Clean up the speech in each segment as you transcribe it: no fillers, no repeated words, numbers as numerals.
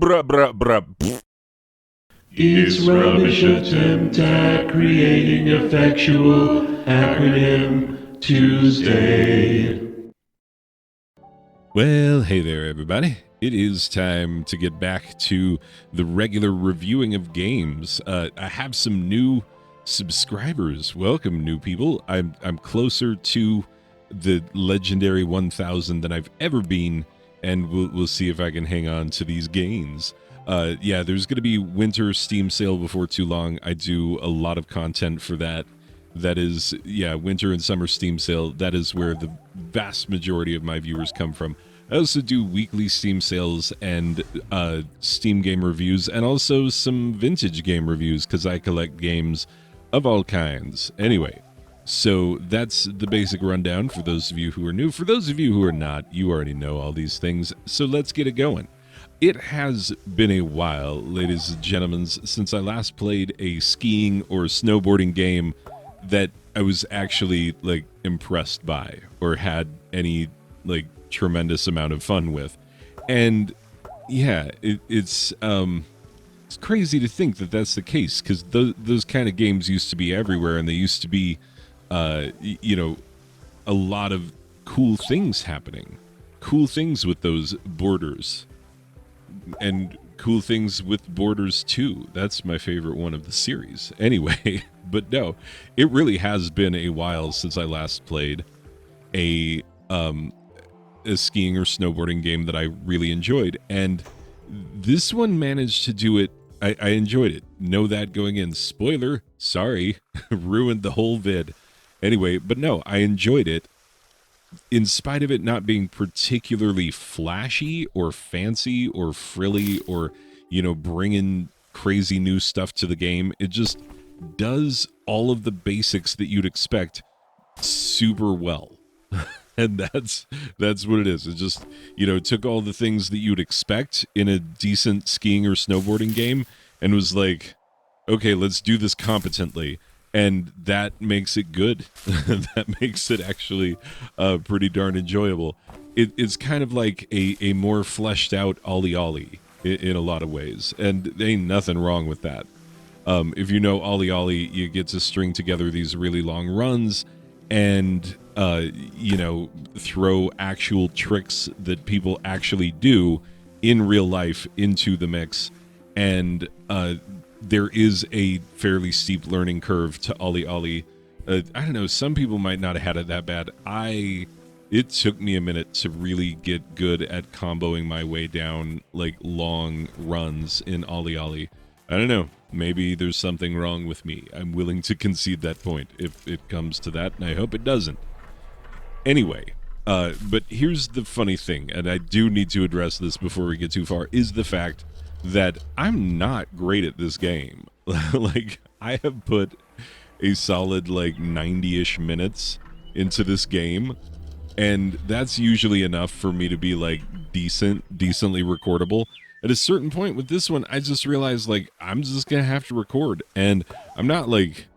bruh, bruh, bruh. It's rubbish attempt at creating effectual acronym Tuesday. Well, hey there, everybody. It is time to get back to the regular reviewing of games. I have some new subscribers. Welcome, new people. I'm closer to the legendary 1,000 than I've ever been, and we'll see if I can hang on to these gains. Yeah, there's going to be winter Steam sale before too long. I do a lot of content for that. That is, yeah, winter and summer Steam sale. That is where the vast majority of my viewers come from. I also do weekly Steam sales and Steam game reviews, and also some vintage game reviews because I collect games of all kinds. Anyway, so that's the basic rundown for those of you who are new. For those of you who are not, you already know all these things, so let's get it going. It has been a while, ladies and gentlemen, since I last played a skiing or snowboarding game that I was actually like impressed by or had any like tremendous amount of fun with. And yeah, it's crazy to think that that's the case, because those kind of games used to be everywhere, and they used to be a lot of cool things happening, cool things with those borders, and cool things with Borders 2. That's my favorite one of the series. Anyway, but no, it really has been a while since I last played a skiing or snowboarding game that I really enjoyed. And this one managed to do it. I enjoyed it. Know that going in. Spoiler, sorry, ruined the whole vid. Anyway, but no, I enjoyed it. In spite of it not being particularly flashy or fancy or frilly or, bringing crazy new stuff to the game, it just does all of the basics that you'd expect super well. And that's what it is. It just, took all the things that you'd expect in a decent skiing or snowboarding game and was like, okay, let's do this competently. And that makes it good. That makes it actually pretty darn enjoyable. It's kind of like a more fleshed out Ollie Ollie in a lot of ways. And there ain't nothing wrong with that. If you know Ollie Ollie, you get to string together these really long runs and, throw actual tricks that people actually do in real life into the mix. And there is a fairly steep learning curve to Ollie Ollie. I don't know, some people might not have had it that bad. It took me a minute to really get good at comboing my way down like long runs in Ollie Ollie. I don't know, maybe there's something wrong with me. I'm willing to concede that point if it comes to that, and I hope it doesn't. Anyway, but here's the funny thing, and I do need to address this before we get too far, is the fact that I'm not great at this game. Like, I have put a solid like 90-ish minutes into this game, and that's usually enough for me to be like decently recordable. At a certain point with this one, I just realized like I'm just gonna have to record, and I'm not like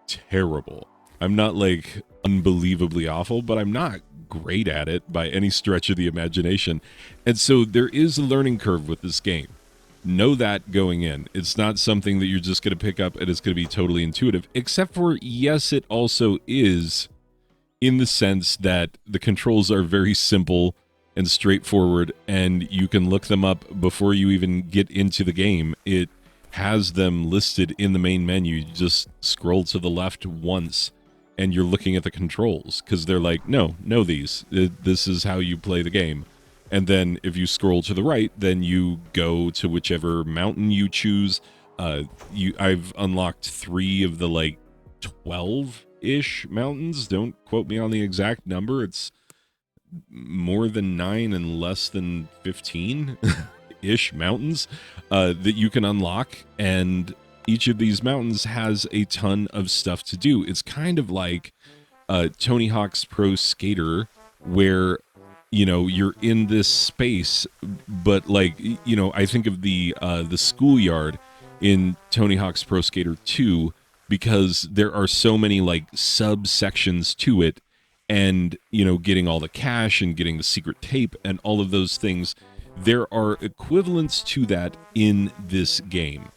terrible. I'm not like unbelievably awful, but I'm not great at it by any stretch of the imagination. And so there is a learning curve with this game. Know that going in. It's not something that you're just going to pick up and it's going to be totally intuitive, except for, yes, it also is, in the sense that the controls are very simple and straightforward, and you can look them up before you even get into the game. It has them listed in the main menu. You just scroll to the left once and you're looking at the controls, because they're like, no, know these. This is how you play the game. And then if you scroll to the right, then you go to whichever mountain you choose. I've unlocked 3 of the like 12-ish mountains. Don't quote me on the exact number. It's more than 9 and less than 15-ish mountains that you can unlock. And each of these mountains has a ton of stuff to do. It's kind of like Tony Hawk's Pro Skater, where you're in this space, but like, I think of the schoolyard in Tony Hawk's Pro Skater 2, because there are so many like subsections to it, and getting all the cash and getting the secret tape and all of those things There are equivalents to that in this game.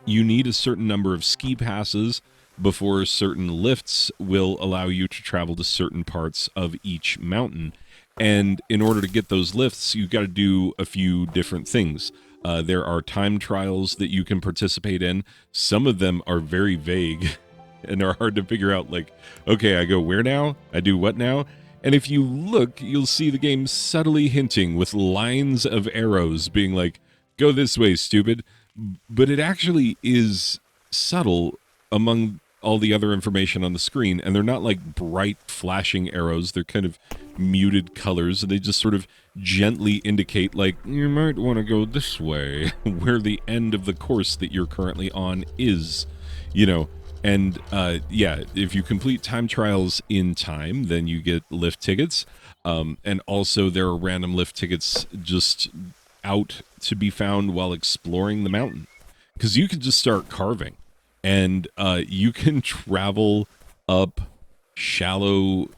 You need a certain number of ski passes before certain lifts will allow you to travel to certain parts of each mountain. And in order to get those lifts, you've got to do a few different things. There are time trials that you can participate in. Some of them are very vague and are hard to figure out, like, okay, I go where now? I do what now? And if you look, you'll see the game subtly hinting with lines of arrows being like, go this way, stupid. But it actually is subtle among all the other information on the screen, and they're not like bright flashing arrows. They're kind of muted colors. They just sort of gently indicate, like, you might want to go this way, where the end of the course that you're currently on is, you know. And yeah, if you complete time trials in time, then you get lift tickets. And also there are random lift tickets just out to be found while exploring the mountain. Because you can just start carving. And you can travel up shallow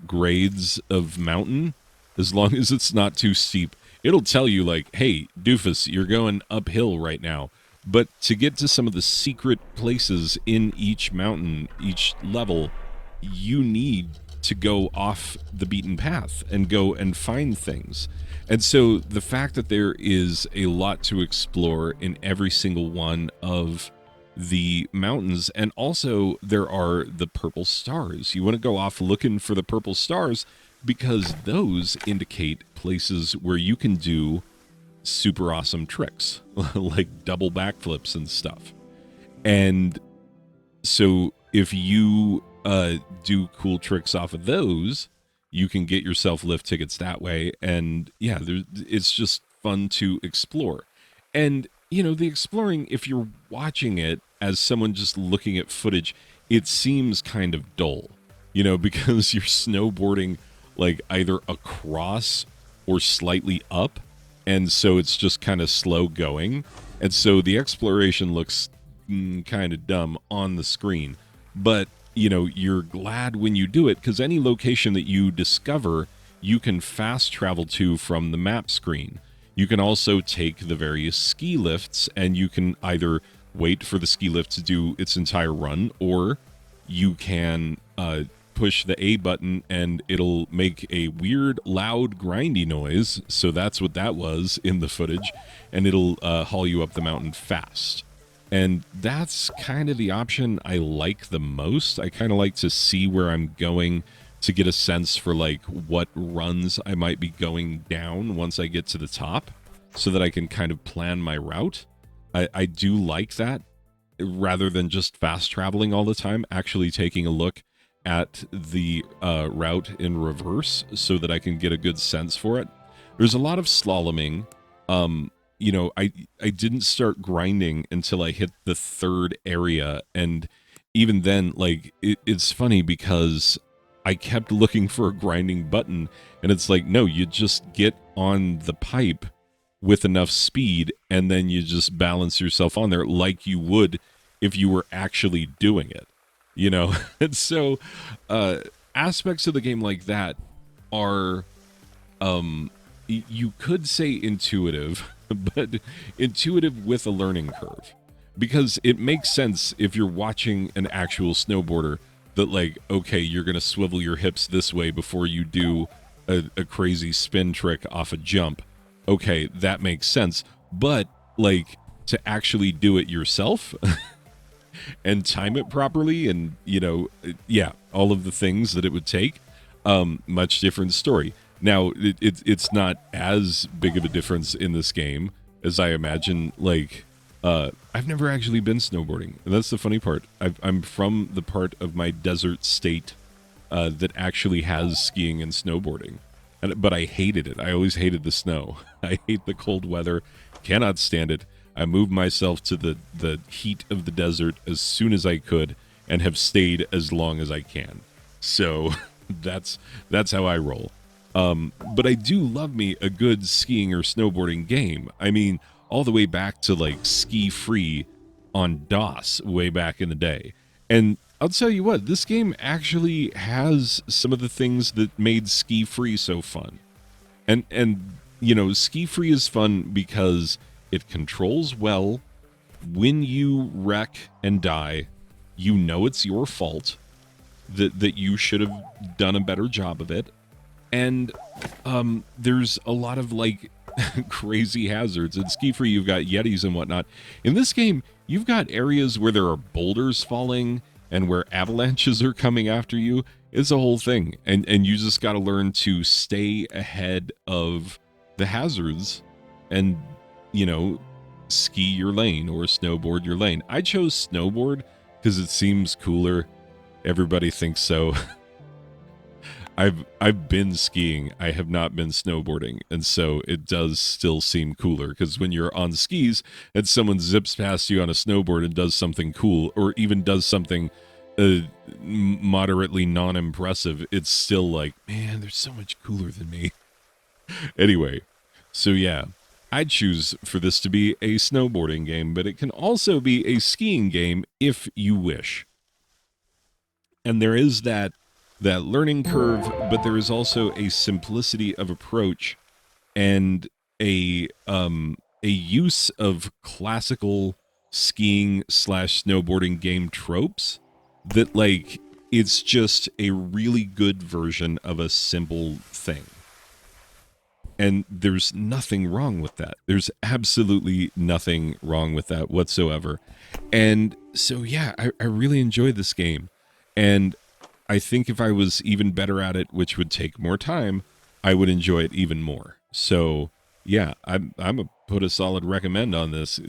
grades of mountain as long as it's not too steep. It'll tell you, like, hey, doofus, you're going uphill right now. But to get to some of the secret places in each mountain, each level, you need to go off the beaten path and go and find things. And so the fact that there is a lot to explore in every single one of the mountains, and also there are the purple stars. You want to go off looking for the purple stars because those indicate places where you can do super awesome tricks like double backflips and stuff. And so if you do cool tricks off of those, you can get yourself lift tickets that way. And yeah, it's just fun to explore. And you know, the exploring, if you're watching it as someone just looking at footage, it seems kind of dull, you know, because you're snowboarding like either across or slightly up. And so it's just kind of slow going. And so the exploration looks kind of dumb on the screen. But, you know, you're glad when you do it because any location that you discover, you can fast travel to from the map screen. You can also take the various ski lifts and you can either wait for the ski lift to do its entire run, or you can push the A button and it'll make a weird, loud, grindy noise. So that's what that was in the footage. And it'll haul you up the mountain fast. And that's kind of the option I like the most. I kind of like to see where I'm going to get a sense for like what runs I might be going down once I get to the top so that I can kind of plan my route. I do like that rather than just fast traveling all the time, actually taking a look at the route in reverse so that I can get a good sense for it. There's a lot of slaloming. You know, I didn't start grinding until I hit the third area. And even then, like, it's funny because I kept looking for a grinding button. And it's like, no, you just get on the pipe with enough speed and then you just balance yourself on there like you would if you were actually doing it. You know, and so aspects of the game like that are, you could say intuitive, but intuitive with a learning curve. Because it makes sense if you're watching an actual snowboarder that, like, okay, you're going to swivel your hips this way before you do a crazy spin trick off a jump. Okay, that makes sense. But, like, to actually do it yourself and time it properly and, you know, yeah, all of the things that it would take, much different story. Now, it's not as big of a difference in this game as I imagine. Like, I've never actually been snowboarding. And that's the funny part. I'm from the part of my desert state that actually has skiing and snowboarding. But I hated it. I always hated the snow. I hate the cold weather. Cannot stand it. I moved myself to the heat of the desert as soon as I could and have stayed as long as I can. So that's how I roll. But I do love me a good skiing or snowboarding game. I mean, all the way back to like Ski Free on DOS way back in the day. And I'll tell you what, this game actually has some of the things that made Ski Free so fun. And Ski Free is fun because it controls well. When you wreck and die, you know it's your fault, that you should have done a better job of it. And there's a lot of like crazy hazards. In Ski Free, you've got Yetis and whatnot. In this game, you've got areas where there are boulders falling and where avalanches are coming after you. It's a whole thing. And you just got to learn to stay ahead of the hazards and, ski your lane or snowboard your lane. I chose snowboard because it seems cooler. Everybody thinks so. I've been skiing. I have not been snowboarding, and so it does still seem cooler because when you're on skis and someone zips past you on a snowboard and does something cool, or even does something moderately non-impressive, it's still like, man, they're so much cooler than me. Anyway, so yeah, I'd choose for this to be a snowboarding game, but it can also be a skiing game if you wish. And there is that learning curve, but there is also a simplicity of approach and a use of classical skiing / snowboarding game tropes that, like, it's just a really good version of a simple thing. And there's nothing wrong with that. There's absolutely nothing wrong with that whatsoever. And so, yeah, I really enjoyed this game. And I think if I was even better at it, which would take more time, I would enjoy it even more. So, yeah, I'm going to put a solid recommend on this.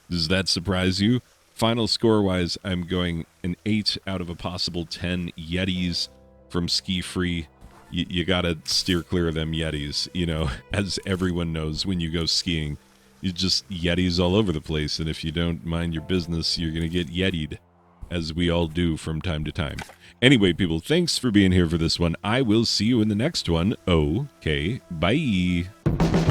Does that surprise you? Final score-wise, I'm going an 8 out of a possible 10 Yetis from Ski Free. You got to steer clear of them Yetis, as everyone knows when you go skiing. You just Yetis all over the place, and if you don't mind your business, you're going to get Yetied, as we all do from time to time. Anyway, people, thanks for being here for this one. I will see you in the next one. Okay, bye.